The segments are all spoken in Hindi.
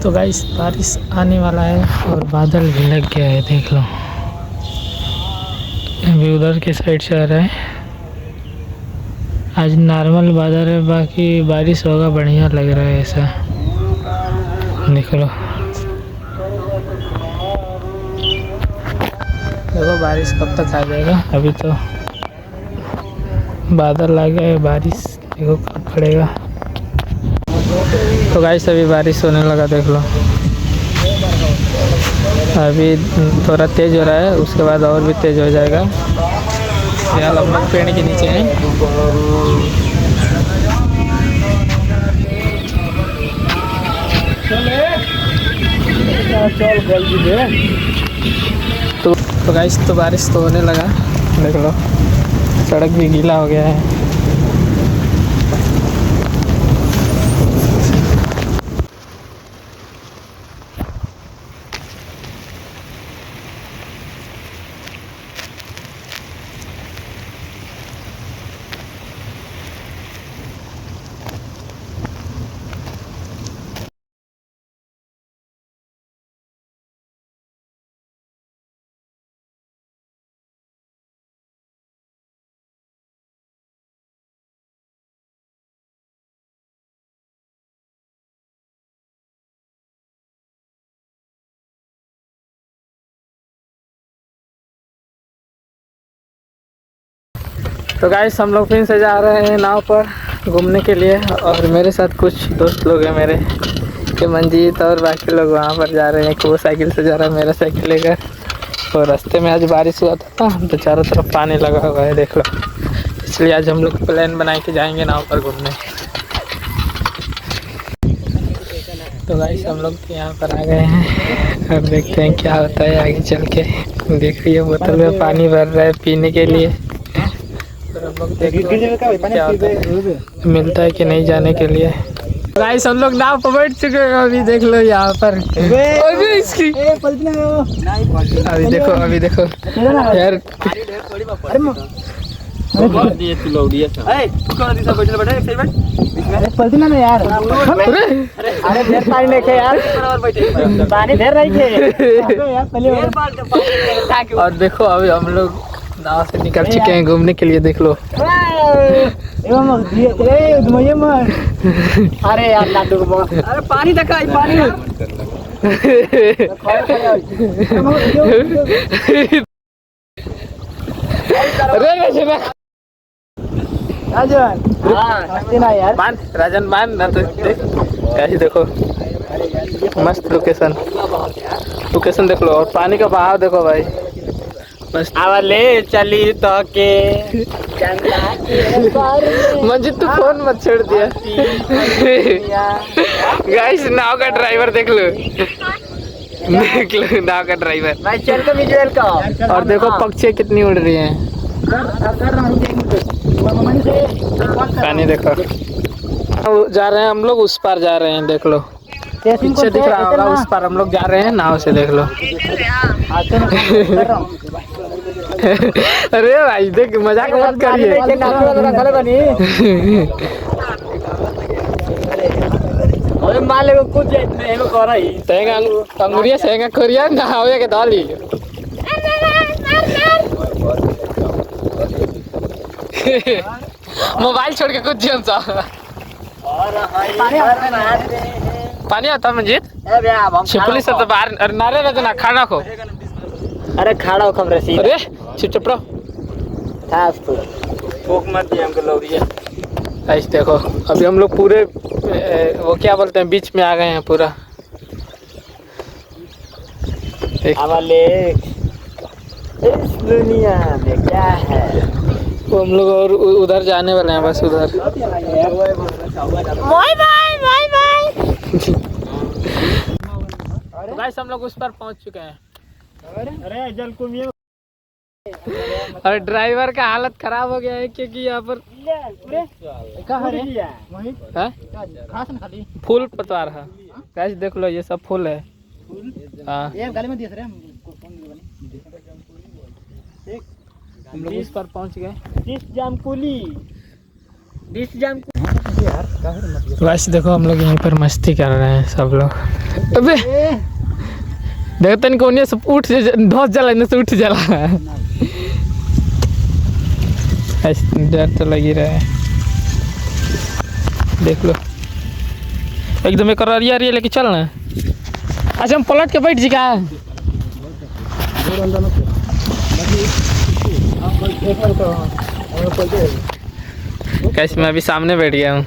तो गाइस बारिश आने वाला है और बादल भी लग गया है, देख लो। अभी उधर के साइड से आ रहा है। आज नॉर्मल बादल है, बाकी बारिश होगा, बढ़िया लग रहा है ऐसा, देख लो। देखो बारिश कब तक आ जाएगा। अभी तो बादल आ गया है, बारिश देखो कब पड़ेगा। तो गाइस अभी बारिश होने लगा, देख लो। अभी थोड़ा तेज हो रहा है, उसके बाद और भी तेज हो जाएगा। फिलहाल हम लोग पेड़ के नीचे हैं। तो गाइस तो बारिश तो होने लगा, देख लो। सड़क भी गीला हो गया है। तो गाइस हम लोग फिर से जा रहे हैं नाव पर घूमने के लिए, और मेरे साथ कुछ दोस्त लोग हैं मेरे के, मंजीत और बाकी लोग वहाँ पर जा रहे हैं। वो साइकिल से जा रहा है, मेरा साइकिल लेकर। और रास्ते में आज बारिश हुआ था तो चारों तरफ पानी लगा हुआ है, देख लो। इसलिए आज हम लोग प्लान बना के जाएंगे नाव पर घूमने। तो गाइस हम लोग यहाँ पर आ गए हैं, अब देखते हैं क्या होता है आगे चल के। देख रही है बोतल में पानी भर रहा है पीने के लिए। हम लोग क्या होता है, मिलता है कि नहीं जाने के लिए। गाइस हम लोग नाव पर बैठ चुके हैं, अभी देख लो यहाँ पर। अभी इसकी अभी देखो यार। और देखो अभी हम लोग नाव से निकल चुके हैं घूमने के लिए, देख लो। अरे यार अरे पानी देखा, पानी राजन मान ना, तो कैसे देखो मस्त लोकेशन देख लो, और पानी का बहाव देखो भाई, मस्त। आवले चली तो के मंजित, तू फोन मत छोड़ दिया। गाइस नाव का ड्राइवर देख लो नाव का ड्राइवर भाई, चल को विजुअल का। और देखो पक्षी कितनी उड़ रही हैं। पानी देखो, जा रहे हैं हम लोग, उस पार जा रहे हैं, देख लो। पीछे दिख रहा होगा, उस पार हम लोग जा रहे हैं नाव से, देख लो। अरे भाई देख, मजाक मत करिए। अंगुरिया सेंगा खोरिया नहावे के डाली। मोबाइल छोड़ के कुछ सा पानी आता मंजीत, छिपली से तो बाहर। अरे नारे रजना खाना को, अरे खाना हो कम रसी। अरे चुप रहो, भूख मत दिए हमको लोग। ऐसे देखो अभी हम लोग पूरे वो क्या बोलते हैं, बीच में आ गए हैं पूरा। इस दुनिया में क्या है, वो हम लोग और उधर जाने वाले हैं, बस उधर। Bye bye bye bye. तो गाइस हम लोग उस पर पहुंच चुके हैं। अरे जल कुमिया। और ड्राइवर का हालत खराब हो गया है, क्योंकि यहाँ पर फूल पतवा रहा। गाइस देख लो ये सब फूल है। हाँ हम लोग उस पर पहुंच गए। डिश जाम बस देखो हम लोग यहीं पर मस्ती कर रहे हैं सब लोग। अबे देखो तन कौन सब उठ धोस जला इनसे उठ जला। ऐसे डर तो लग ही रहा है। देख लो एकदम एक अरिया अरिया लेके चल ना। अच्छा हम पलट के बैठ जी का। कैसे मैं अभी सामने बैठ गया हूँ।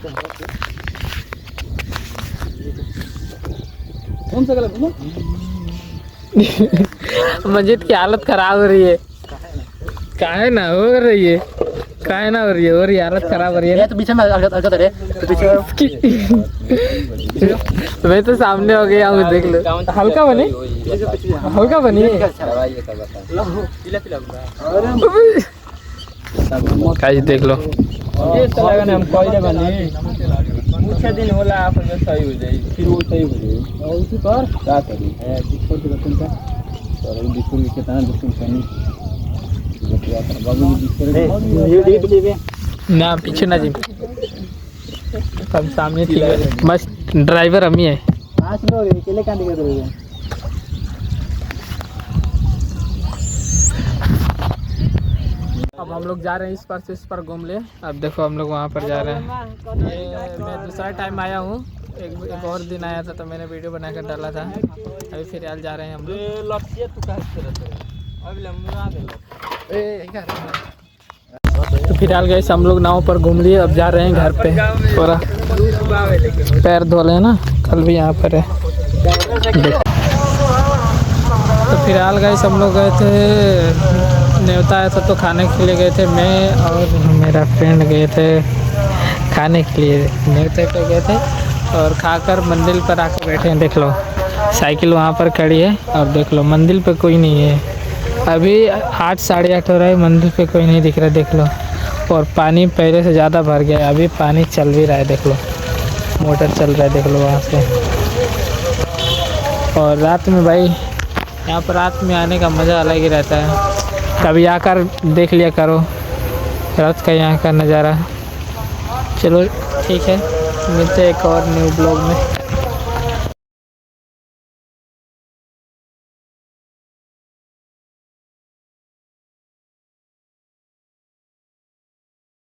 मस्जिद की हालत खराब हो रही है। काहे ना हो रही है, काहे ना हो रही है, और हालत खराब हो रही है। तो पीछे में तो मैं तो सामने हो गया हूँ। देख लो हल्का बनी, हल्का बनी। कैसे देख लो हम कोई बनी कुछ दिन होला आप सही हो जाए फिर वो सही हो जाए। और उसी पर क्या करी है छोड़ के बच्चन का और बिस्कुट के कितना बिस्कुट पानी बाबू जी ना पीछे ना जी। हम सामने थी मस्त ड्राइवर हम ही है। 5 लोग अकेले कहां निकल रहे हैं। अब हम लोग जा रहे हैं इस पार से इस पार घूम ले। अब देखो हम लोग वहाँ पर जा रहे हैं। मैं दूसरा टाइम आया हूँ, एक और दिन आया था तो मैंने वीडियो बनाकर डाला था। अभी फिर जा रहे हैं हम लोग। तो फिलहाल गए हम लोग नाव पर घूम लिए। अब जा रहे हैं घर पे। थोड़ा पैर धो ले ना, कल भी यहाँ पर है। तो फिलहाल गए हम लोग गए थे, न्योता आया था तो खाने के लिए गए थे। मैं और मेरा फ्रेंड गए थे खाने के लिए। न्योते पे गए थे और खाकर मंदिर पर आकर बैठे हैं। देख लो साइकिल वहाँ पर खड़ी है और देख लो मंदिर पे कोई नहीं है। अभी 8 साढ़े 8 हो रहा है, मंदिर पे कोई नहीं दिख रहा है। देख लो और पानी पहले से ज़्यादा भर गया है। अभी पानी चल भी रहा है, देख लो मोटर चल रहा है, देख लो वहाँ से। और रात में भाई यहाँ पर रात में आने का मज़ा अलग ही रहता है। कभी आकर देख लिया करो रात का यहाँ का नज़ारा। चलो ठीक है, मिलते हैं एक और न्यू ब्लॉग में।